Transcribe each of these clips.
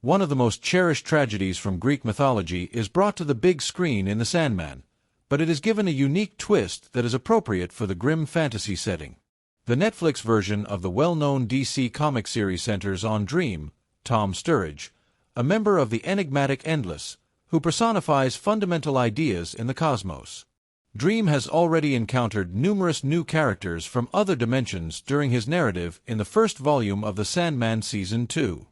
One of the most cherished tragedies from Greek mythology is brought to the big screen in the Sandman, but it is given a unique twist that is appropriate for the grim fantasy setting. The Netflix version of the well-known DC comic series centers on Dream, Tom Sturridge, a member of the enigmatic Endless, who personifies fundamental ideas in the cosmos. Dream has already encountered numerous new characters from other dimensions during his narrative in the first volume of the Sandman Season 2.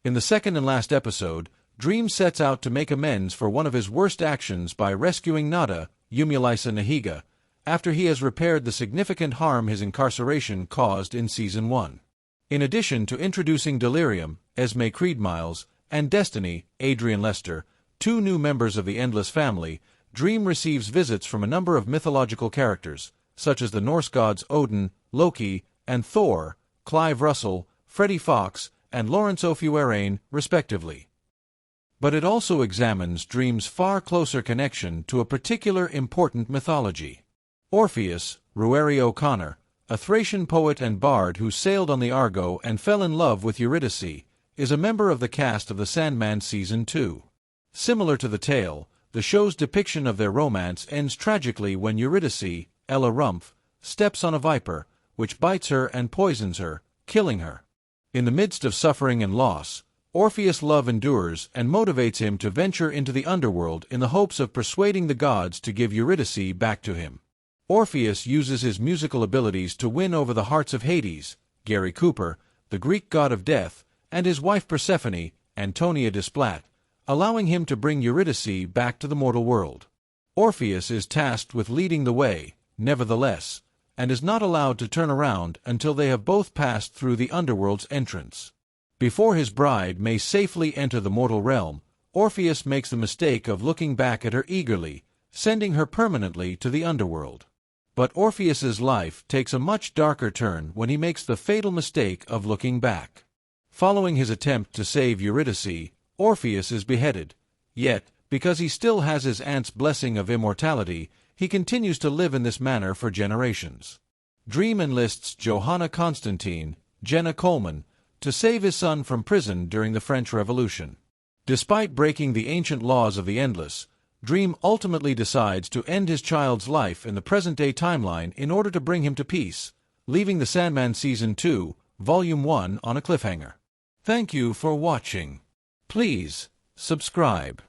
In the second and last episode, Dream sets out to make amends for one of his worst actions by rescuing Nada, Eurydice Nahiga, after he has repaired the significant harm his incarceration caused in Season 1. In addition to introducing Delirium, Esme Creed-Miles, and Destiny, Adrian Lester, two new members of the Endless family, Dream receives visits from a number of mythological characters, such as the Norse gods Odin, Loki, and Thor, Clive Russell, Freddie Fox, and Laurence O'Fuarain, respectively. But it also examines Dream's far closer connection to a particular important mythology. Orpheus, Ruairi O'Connor, a Thracian poet and bard who sailed on the Argo and fell in love with Eurydice, is a member of the cast of the Sandman Season 2. Similar to the tale, the show's depiction of their romance ends tragically when Eurydice, Ella Rumpf, steps on a viper, which bites her and poisons her, killing her. In the midst of suffering and loss, Orpheus' love endures and motivates him to venture into the underworld in the hopes of persuading the gods to give Eurydice back to him. Orpheus uses his musical abilities to win over the hearts of Hades, Gary Cooper, the Greek god of death, and his wife Persephone, Antonia Desplat, allowing him to bring Eurydice back to the mortal world. Orpheus is tasked with leading the way, nevertheless, and is not allowed to turn around until they have both passed through the underworld's entrance. Before his bride may safely enter the mortal realm, Orpheus makes the mistake of looking back at her eagerly, sending her permanently to the underworld. But Orpheus's life takes a much darker turn when he makes the fatal mistake of looking back. Following his attempt to save Eurydice, Orpheus is beheaded. Yet, because he still has his aunt's blessing of immortality, he continues to live in this manner for generations. Dream enlists Johanna Constantine, Jenna Coleman, to save his son from prison during the French Revolution. Despite breaking the ancient laws of the Endless, Dream ultimately decides to end his child's life in the present-day timeline in order to bring him to peace, leaving the Sandman Season 2, Volume 1 on a cliffhanger. Thank you for watching. Please subscribe.